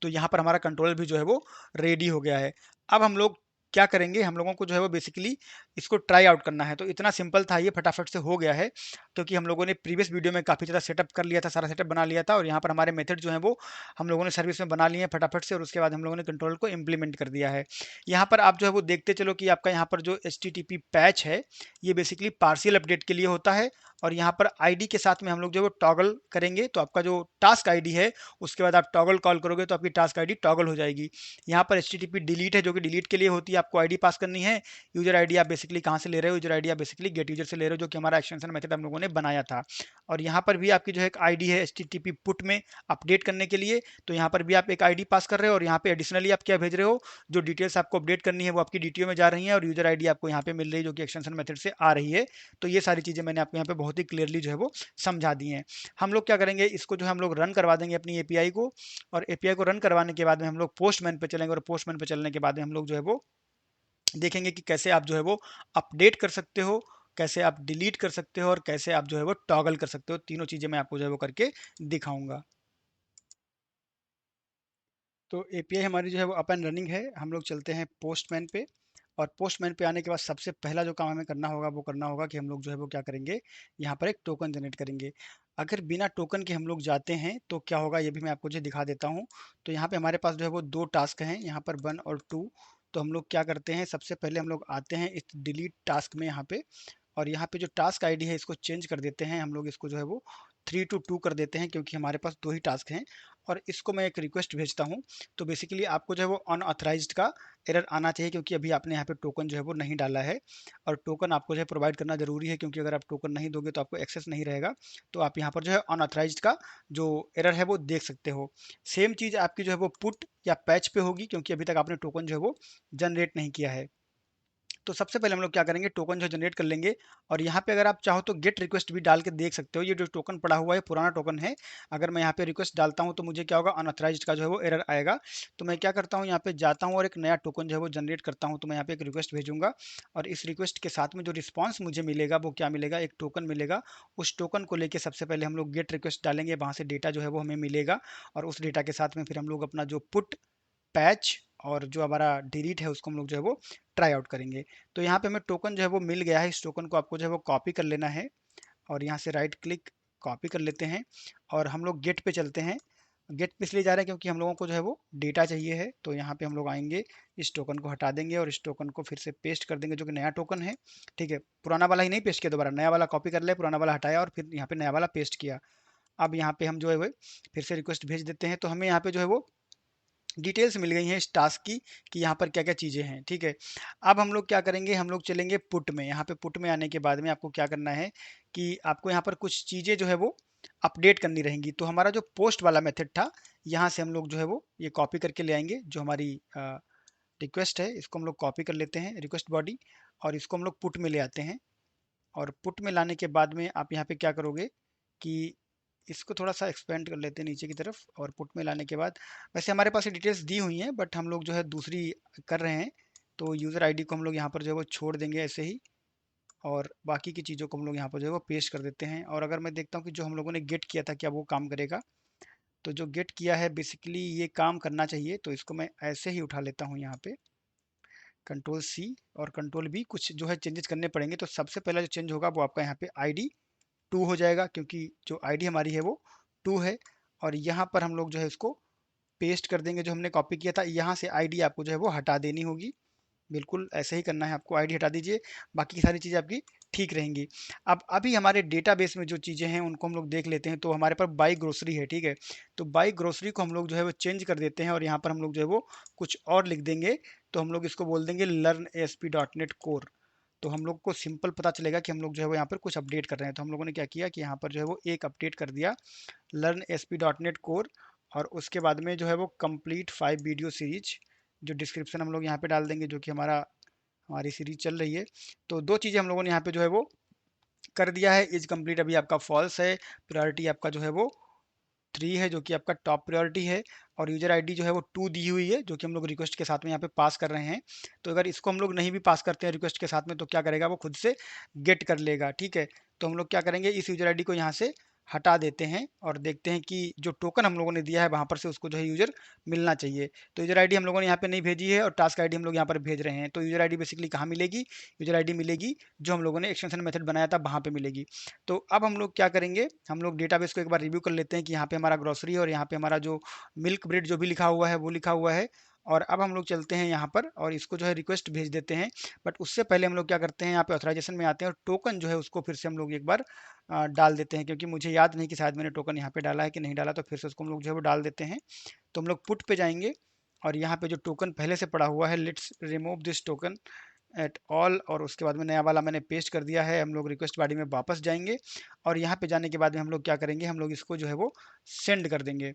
Speaker 1: तो यहाँ पर हमारा कंट्रोलर भी जो है वो रेडी हो गया है। अब हम लोग क्या करेंगे, हम लोगों को जो है वो बेसिकली इसको ट्राई आउट करना है। तो इतना सिंपल था, ये फटाफट से हो गया है, क्योंकि हम लोगों ने प्रीवियस वीडियो में काफ़ी ज़्यादा सेटअप कर लिया था, सारा सेटअप बना लिया था, और यहाँ पर हमारे मेथड जो है वो हम लोगों ने सर्विस में बना लिए हैं फटाफट से, और उसके बाद हम लोगों ने कंट्रोल को इम्प्लीमेंट कर दिया है। यहाँ पर आप जो है वो देखते चलो कि आपका यहाँ पर जो HTTP पैच है ये बेसिकली पार्शियल अपडेट के लिए होता है, और यहाँ पर आईडी के साथ में हम लोग जो है वो टॉगल करेंगे, तो आपका जो टास्क आईडी है उसके बाद आप टॉगल कॉल करोगे तो आपकी टास्क आईडी टॉगल हो जाएगी। यहाँ पर HTTP डिलीट है, जो कि डिलीट के लिए होती है, आपको आईडी पास करनी है। यूजर आईडी आप बेसिकली कहाँ से ले रहे हो, यूजर आईडी आप बेसिकली गेट यूजर से ले रहे हो, जो कि हमारा एक्सटेंशन मेथड हम लोगों ने बनाया था। और यहाँ पर भी आपकी जो है एक आईडी है HTTP पुट में अपडेट करने के लिए, तो यहाँ पर भी आप एक आईडी पास कर रहे हो, और यहाँ पे एडिशनली आप क्या भेज रहे हो, जो डिटेल्स आपको अपडेट करनी है वो आपकी डीटीओ में जा रही है, और यूजर आईडी आपको यहाँ पे मिल रही है जो कि एक्सटेंशन मेथड से आ रही है। तो ये सारी चीज़ें मैंने आपको यहाँ पे बहुत ही क्लियरली जो है वो समझा दी हैं। हम लोग क्या करेंगे, इसको जो है हम लोग रन करवा देंगे अपनी एपीआई को, और एपीआई को रन करवाने के बाद में हम लोग पोस्टमैन पे चलेंगे, और पोस्टमैन पे चलने के बाद में हम लोग जो है वो देखेंगे कि कैसे आप जो है वो अपडेट कर सकते हो, कैसे आप डिलीट कर सकते हो, और कैसे आप जो है वो टॉगल कर सकते हो। तीनों चीज़ें मैं आपको जो है वो करके दिखाऊंगा। तो एपीआई हमारी जो है वो अप एंड रनिंग है। हम लोग चलते हैं पोस्टमैन पे, और पोस्टमैन पे आने के बाद सबसे पहला जो काम हमें करना होगा वो करना होगा कि हम लोग जो है वो क्या करेंगे, यहाँ पर एक टोकन जनरेट करेंगे। अगर बिना टोकन के हम लोग जाते हैं तो क्या होगा, ये भी मैं आपको जो दिखा देता हूँ। तो यहाँ पे हमारे पास जो है वो दो टास्क हैं, यहाँ पर 1 और 2। तो हम लोग क्या करते हैं, सबसे पहले हम लोग आते हैं इस डिलीट टास्क में यहाँ पे, और यहाँ पे जो टास्क आईडी है इसको चेंज कर देते हैं हम लोग, इसको जो है वो 3 to 2 कर देते हैं, क्योंकि हमारे पास दो ही टास्क हैं। और इसको मैं एक रिक्वेस्ट भेजता हूँ। तो बेसिकली आपको जो है वो अनऑथराइज्ड का एरर आना चाहिए, क्योंकि अभी आपने यहाँ पे टोकन जो है वो नहीं डाला है, और टोकन आपको जो है प्रोवाइड करना जरूरी है, क्योंकि अगर आप टोकन नहीं दोगे तो आपको एक्सेस नहीं रहेगा। तो आप यहाँ पर जो है अनऑथराइज्ड का जो एरर है वो देख सकते हो। सेम चीज़ आपकी जो है वो पुट या पैच पे होगी, क्योंकि अभी तक आपने टोकन जो है वो जनरेट नहीं किया है। तो सबसे पहले हम लोग क्या करेंगे, टोकन जो जनरेट कर लेंगे, और यहाँ पे अगर आप चाहो तो गेट रिक्वेस्ट भी डाल के देख सकते हो। ये जो टोकन पड़ा हुआ है पुराना टोकन है, अगर मैं यहाँ पे रिक्वेस्ट डालता हूँ तो मुझे क्या होगा, अनऑथराइज्ड का जो है वो एरर आएगा। तो मैं क्या करता हूँ, यहाँ पे जाता हूँ और एक नया टोकन जो है वो जनरेट करता हूँ। तो मैं यहाँ पे एक रिक्वेस्ट भेजूंगा, और इस रिक्वेस्ट के साथ में जो रिस्पॉन्स मुझे मिलेगा वो क्या मिलेगा, एक टोकन मिलेगा। उस टोकन को लेके सबसे पहले हम लोग गेट रिक्वेस्ट डालेंगे, वहाँ से डेटा जो है वो हमें मिलेगा, और उस डेटा के साथ में फिर हम लोग अपना जो पुट, पैच और जो हमारा डिलीट है उसको हम लोग जो है वो ट्राई आउट करेंगे। तो यहाँ पे हमें टोकन जो है वो मिल गया है, इस टोकन को आपको जो है वो कॉपी कर लेना है, और यहाँ से राइट क्लिक कॉपी कर लेते हैं, और हम लोग गेट पे चलते हैं। गेट पे इसलिए जा रहे हैं क्योंकि हम लोगों को जो है वो डेटा चाहिए है। तो यहाँ पे हम लोग आएंगे, इस टोकन को हटा देंगे, और इस टोकन को फिर से पेस्ट कर देंगे, जो कि नया टोकन है। ठीक है, पुराना वाला ही नहीं पेस्ट किया, दोबारा नया वाला कॉपी कर लिया, पुराना वाला हटाया, और फिर यहाँ पे नया वाला पेस्ट किया। अब यहाँ पे हम जो है वो फिर से रिक्वेस्ट भेज देते हैं। तो हमें यहाँ पे जो है वो डिटेल्स मिल गई हैं इस टास्क की, कि यहाँ पर क्या क्या चीज़ें हैं। ठीक है, अब हम लोग क्या करेंगे, हम लोग चलेंगे पुट में। यहाँ पे पुट में आने के बाद में आपको क्या करना है कि आपको यहाँ पर कुछ चीज़ें जो है वो अपडेट करनी रहेंगी। तो हमारा जो पोस्ट वाला मेथड था, यहाँ से हम लोग जो है वो ये कॉपी करके ले आएंगे, जो हमारी रिक्वेस्ट है इसको हम लोग कॉपी कर लेते हैं, रिक्वेस्ट बॉडी, और इसको हम लोग पुट में ले आते हैं। और पुट में लाने के बाद में आप यहाँ पे क्या करोगे कि इसको थोड़ा सा एक्सपेंड कर लेते हैं नीचे की तरफ, और पुट में लाने के बाद वैसे हमारे पास ये डिटेल्स दी हुई हैं, बट हम लोग जो है दूसरी कर रहे हैं। तो यूज़र आईडी को हम लोग यहाँ पर जो है वो छोड़ देंगे ऐसे ही, और बाकी की चीज़ों को हम लोग यहाँ पर जो है वो पेस्ट कर देते हैं। और अगर मैं देखता हूँ कि जो हम लोगों ने गेट किया था क्या वो काम करेगा, तो जो गेट किया है बेसिकली ये काम करना चाहिए। तो इसको मैं ऐसे ही उठा लेता हूँ यहाँ पे, कंट्रोल C और कंट्रोल V, कुछ जो है चेंजेस करने पड़ेंगे। तो सबसे पहला जो चेंज होगा वो आपका यहाँ पे ID 2 हो जाएगा, क्योंकि जो आईडी हमारी है वो 2 है। और यहाँ पर हम लोग जो है इसको पेस्ट कर देंगे, जो हमने कॉपी किया था। यहाँ से आईडी आपको जो है वो हटा देनी होगी, बिल्कुल ऐसे ही करना है आपको, आईडी हटा दीजिए, बाकी की सारी चीज़ें आपकी ठीक रहेंगी। अब अभी हमारे डेटाबेस में जो चीज़ें हैं उनको हम लोग देख लेते हैं। तो हमारे पास बाई ग्रोसरी है, ठीक है। तो बाई ग्रोसरी को हम लोग जो है वो चेंज कर देते हैं और यहाँ पर हम लोग जो है वो कुछ और लिख देंगे। तो हम लोग इसको बोल देंगे लर्न ASP.NET कोर। तो हम लोग को सिंपल पता चलेगा कि हम लोग जो है वो यहाँ पर कुछ अपडेट कर रहे हैं। तो हम लोगों ने क्या किया कि यहाँ पर जो है वो एक अपडेट कर दिया, लर्न ASP.NET कोर। और उसके बाद में जो है वो कंप्लीट 5 वीडियो सीरीज, जो डिस्क्रिप्शन हम लोग यहाँ पे डाल देंगे, जो कि हमारी सीरीज चल रही है। तो दो चीज़ें हम लोगों ने यहाँ पे जो है वो कर दिया है। इज कंप्लीट अभी आपका फॉल्स है, प्रायोरिटी आपका जो है वो 3 है, जो कि आपका टॉप प्रायोरिटी है। और यूजर आईडी जो है वो 2 दी हुई है, जो कि हम लोग रिक्वेस्ट के साथ में यहाँ पे पास कर रहे हैं। तो अगर इसको हम लोग नहीं भी पास करते हैं रिक्वेस्ट के साथ में, तो क्या करेगा, वो खुद से गेट कर लेगा, ठीक है। तो हम लोग क्या करेंगे, इस यूजर आईडी को यहाँ से हटा देते हैं और देखते हैं कि जो टोकन हम लोगों ने दिया है वहां पर से उसको जो है यूजर मिलना चाहिए। तो यूजर आईडी हम लोगों ने यहाँ पे नहीं भेजी है और टास्क आईडी हम लोग यहाँ पर भेज रहे हैं। तो यूजर आईडी बेसिकली कहाँ मिलेगी, यूजर आईडी मिलेगी जो हम लोगों ने एक्सटेंशन मेथड बनाया था वहां पे मिलेगी। तो अब हम लोग क्या करेंगे, हम लोग डेटाबेस को एक बार रिव्यू कर लेते हैं कि यहाँ पे हमारा ग्रोसरी है और यहाँ पे हमारा जो मिल्क ब्रेड जो भी लिखा हुआ है वो लिखा हुआ है। और अब हम लोग चलते हैं यहाँ पर और इसको जो है रिक्वेस्ट भेज देते हैं। बट उससे पहले हम लोग क्या करते हैं, यहाँ पे ऑथराइजेशन में आते हैं और टोकन जो है उसको फिर से हम लोग एक बार डाल देते हैं, क्योंकि मुझे याद नहीं कि शायद मैंने टोकन यहाँ पे डाला है कि नहीं डाला। तो फिर से उसको हम लोग जो है वो डाल देते हैं। तो हम लोग पुट पे जाएंगे और यहाँ पे जो टोकन पहले से पड़ा हुआ है, let's remove this token at all, और उसके बाद में नया वाला मैंने पेस्ट कर दिया है। हम लोग रिक्वेस्ट बॉडी में वापस जाएंगे और यहाँ पे जाने के बाद में हम लोग क्या करेंगे, हम लोग इसको जो है वो सेंड कर देंगे।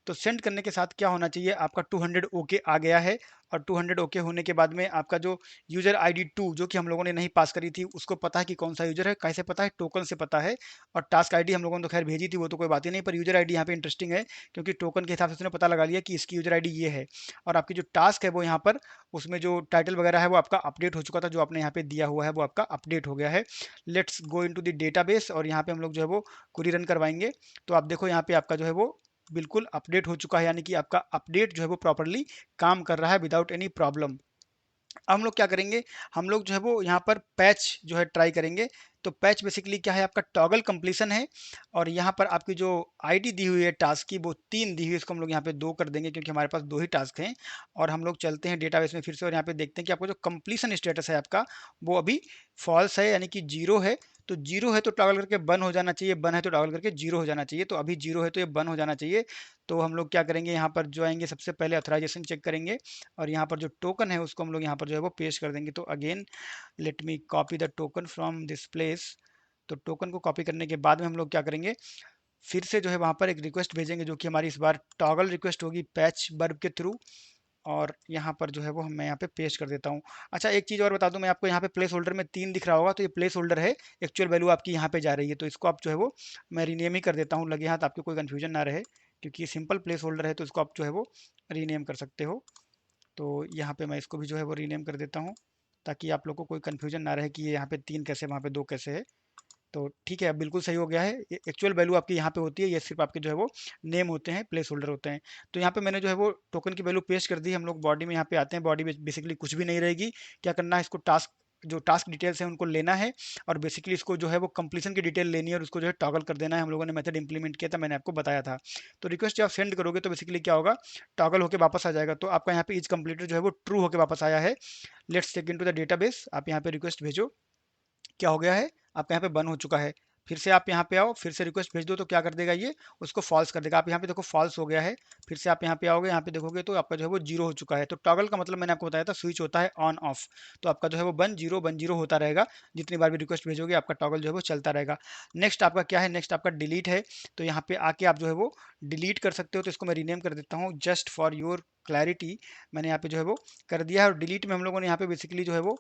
Speaker 1: तो सेंड करने के साथ क्या होना चाहिए, आपका 200 ओके आ गया है। और 200 ओके होने के बाद में आपका जो यूजर आईडी 2 जो कि हम लोगों ने नहीं पास करी थी, उसको पता है कि कौन सा यूजर है, कैसे पता है, टोकन से पता है। और टास्क आईडी हम लोगों ने तो खैर भेजी थी, वो तो कोई बात ही नहीं, पर यूजर आईडी यहाँ पे इंटरेस्टिंग है, क्योंकि टोकन के हिसाब से उसने पता लगा लिया कि इसकी यूजर आईडी ये है। और आपकी जो टास्क है वो यहाँ पर, उसमें जो टाइटल वगैरह है वो आपका अपडेट हो चुका था, जो आपने यहाँ पे दिया हुआ है वो आपका अपडेट हो गया है। Let's go into the database और यहाँ पे हम लोग जो है वो क्वेरी रन करवाएंगे। तो आप देखो यहाँ पे आपका जो है वो बिल्कुल अपडेट हो चुका है, यानी कि आपका अपडेट जो है वो प्रॉपरली काम कर रहा है विदाउट एनी प्रॉब्लम। अब हम लोग क्या करेंगे, हम लोग जो है वो यहाँ पर पैच जो है ट्राई करेंगे। तो पैच बेसिकली क्या है, आपका टॉगल कंप्लीशन है। और यहाँ पर आपकी जो आईडी दी हुई है टास्क की वो 3 दी हुई है, इसको हम लोग यहाँ पे 2 कर देंगे, क्योंकि हमारे पास 2 ही टास्क हैं। और हम लोग चलते हैं डेटाबेस में फिर से और यहाँ पे देखते हैं कि आपका जो कंप्लीशन स्टेटस है आपका, वो अभी फॉल्स है, यानी कि 0 है। तो 0 है तो टॉगल करके बंद हो जाना चाहिए, बंद है तो टॉगल करके 0 हो जाना चाहिए। तो अभी 0 है तो ये बंद हो जाना चाहिए। तो हम लोग क्या करेंगे, यहाँ पर जो आएंगे सबसे पहले ऑथराइजेशन चेक करेंगे और यहाँ पर जो टोकन है उसको हम लोग यहाँ पर जो है वो पेस्ट कर देंगे। तो again let me copy the token from this place. तो टोकन को कॉपी करने के बाद में हम लोग क्या करेंगे, फिर से जो है वहाँ पर एक रिक्वेस्ट भेजेंगे, जो कि हमारी इस बार टॉगल रिक्वेस्ट होगी पैच वर्ब के थ्रू। और यहाँ पर जो है वो मैं यहाँ पे पेस्ट कर देता हूँ। अच्छा, एक चीज़ और बता दूँ मैं आपको, यहाँ पे प्लेस होल्डर में 3 दिख रहा होगा, तो ये प्लेस होल्डर है, एक्चुअल वैल्यू आपकी यहाँ पे जा रही है। तो इसको आप जो है वो मैं रीनेम ही कर देता हूँ, लगे हाथ आपको कोई कन्फ्यूजन ना रहे, क्योंकि सिंपल प्लेस होल्डर है तो इसको आप जो है वो रीनेम कर सकते हो। तो यहाँ पे मैं इसको भी जो है वो रीनेम कर देता हूँ, ताकि आप लोग को कोई कन्फ्यूजन ना रहे कि ये यहाँ पे 3 कैसे वहाँ पे 2 कैसे है। तो ठीक है, अब बिल्कुल सही हो गया है। एक्चुअल वैल्यू आपकी यहाँ पे होती है, ये सिर्फ आपके जो है वो नेम होते हैं, प्लेस होल्डर होते हैं। तो यहाँ पे मैंने जो है वो टोकन की वैल्यू पेस्ट कर दी। हम लोग बॉडी में यहाँ पे आते हैं, बॉडी में बेसिकली कुछ भी नहीं रहेगी। क्या करना है, इसको टास्क जो टास्क डिटेल्स हैं उनको लेना है और बेसिकली इसको जो है वो कंप्लीशन की डिटेल लेनी है और उसको जो है टॉगल कर देना है। हम लोगों ने मेथड इंप्लीमेंट किया था, मैंने आपको बताया था। तो रिक्वेस्ट जब आप सेंड करोगे तो बेसिकली क्या होगा, टॉगल होकर वापस आ जाएगा। तो आपका यहाँ पे इज कंप्लीटेड जो है वो ट्रू होकर वापस आया है। Let's check into the database. आप यहाँ पे रिक्वेस्ट भेजो, क्या हो गया है, आपका यहाँ पे बंद हो चुका है। फिर से आप यहाँ पे आओ, फिर से रिक्वेस्ट भेज दो, तो क्या कर देगा ये, उसको फॉल्स कर देगा। आप यहाँ पे देखो फॉल्स हो गया है। फिर से आप यहाँ पे आओगे, यहाँ पे देखोगे तो आपका जो है वो 0 हो चुका है। तो टॉगल का मतलब मैंने आपको बताया था, स्विच होता है ऑन ऑफ। तो आपका जो है वो बन जीरो होता रहेगा, जितनी बार भी रिक्वेस्ट भेजोगे आपका टॉगल जो है वो चलता रहेगा। नेक्स्ट आपका क्या है, नेक्स्ट आपका डिलीट है। तो यहाँ पे आके आप जो है वो डिलीट कर सकते हो। तो इसको मैं रीनेम कर देता हूँ जस्ट फॉर योर क्लैरिटी। मैंने यहाँ पे जो है वो कर दिया है। और डिलीट में हम लोगों ने यहाँ पे बेसिकली जो है वो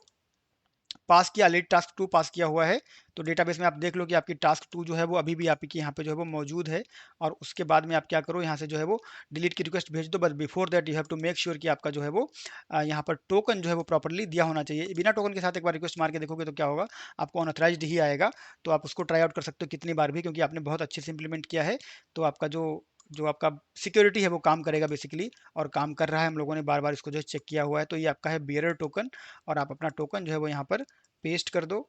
Speaker 1: पास किया, लीड टास्क 2 पास किया हुआ है। तो डेटाबेस में आप देख लो कि आपकी टास्क 2 जो है वो अभी भी आपकी यहाँ पे जो है वो मौजूद है। और उसके बाद में आप क्या करो, यहाँ से जो है वो डिलीट की रिक्वेस्ट भेज दो, but before that you have to make sure कि आपका जो है वो यहाँ पर टोकन जो है वो प्रॉपरली दिया होना चाहिए। बिना टोकन के साथ एक बार रिक्वेस्ट मार के देखोगे तो क्या होगा, आपको अनऑथराइज्ड ही आएगा। तो आप उसको ट्राई आउट कर सकते हो कितनी बार भी, क्योंकि आपने बहुत अच्छे से इंप्लीमेंट किया है। तो आपका जो जो आपका सिक्योरिटी है वो काम करेगा बेसिकली, और काम कर रहा है। हम लोगों ने बार बार इसको जो है चेक किया हुआ है। तो ये आपका है बियरर टोकन, और आप अपना टोकन जो है वो यहाँ पर पेस्ट कर दो।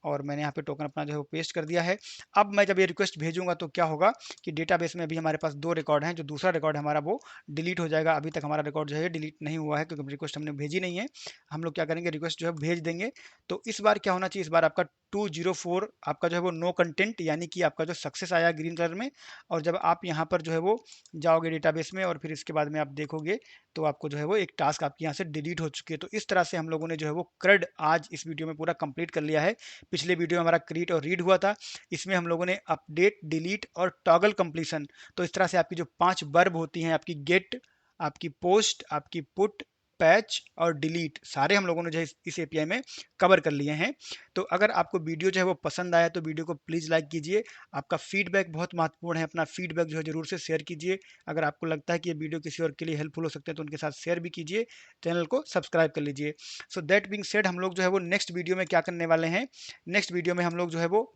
Speaker 1: और मैंने यहाँ पे टोकन अपना जो है वो पेस्ट कर दिया है। अब मैं जब ये रिक्वेस्ट भेजूंगा तो क्या होगा कि डेटाबेस में अभी हमारे पास 2 रिकॉर्ड हैं, जो दूसरा रिकॉर्ड हमारा वो डिलीट हो जाएगा। अभी तक हमारा रिकॉर्ड जो है डिलीट नहीं हुआ है क्योंकि रिक्वेस्ट हमने भेजी नहीं है। हम लोग क्या करेंगे, रिक्वेस्ट जो है भेज देंगे। तो इस बार क्या होना चाहिए, इस बार आपका 204 आपका जो है वो नो कंटेंट, यानी कि आपका जो सक्सेस आया ग्रीन कलर में। और जब आप यहाँ पर जो है वो जाओगे डेटाबेस में और फिर इसके बाद में आप देखोगे तो आपको जो है वो एक टास्क आपके यहाँ से डिलीट हो चुकी है। तो इस तरह से हम लोगों ने जो है वो CRUD आज इस वीडियो में पूरा कंप्लीट कर लिया है। पिछले वीडियो में हमारा क्रिएट और रीड हुआ था, इसमें हम लोगों ने अपडेट, डिलीट और टॉगल कंप्लीशन, तो इस तरह से आपकी जो 5 वर्ब होती हैं, आपकी गेट, आपकी पोस्ट, आपकी पुट, पैच और डिलीट, सारे हम लोगों ने जो है इस एपीआई में कवर कर लिए हैं। तो अगर आपको वीडियो जो है वो पसंद आया तो वीडियो को प्लीज़ लाइक कीजिए। आपका फीडबैक बहुत महत्वपूर्ण है, अपना फीडबैक जो है जरूर से शेयर कीजिए। अगर आपको लगता है कि ये वीडियो किसी और के लिए हेल्पफुल हो सकते हैं तो उनके साथ शेयर भी कीजिए। चैनल को सब्सक्राइब कर लीजिए। सो दैट बीइंग सेड, हम लोग जो है वो नेक्स्ट वीडियो में क्या करने वाले हैं, नेक्स्ट वीडियो में हम लोग जो है वो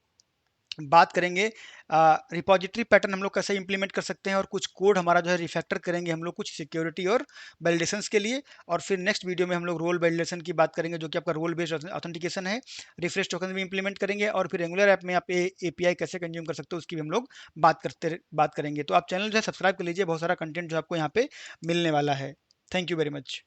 Speaker 1: बात करेंगे रिपॉजिटरी पैटर्न हम लोग कैसे इंप्लीमेंट कर सकते हैं, और कुछ कोड हमारा जो है रिफैक्टर करेंगे हम लोग कुछ सिक्योरिटी और वैलिडेशंस के लिए। और फिर नेक्स्ट वीडियो में हम लोग रोल वैलिडेशन की बात करेंगे, जो कि आपका रोल बेस्ड ऑथेंटिकेशन है। रिफ्रेश टोकन भी इंप्लीमेंट करेंगे, और फिर रेगुलर ऐप में आप एपीआई कैसे कंज्यूम कर सकते हो उसकी भी हम लोग बात करेंगे। तो आप चैनल जो है सब्सक्राइब कर लीजिए, बहुत सारा कंटेंट जो आपको यहाँ पे मिलने वाला है। Thank you very much.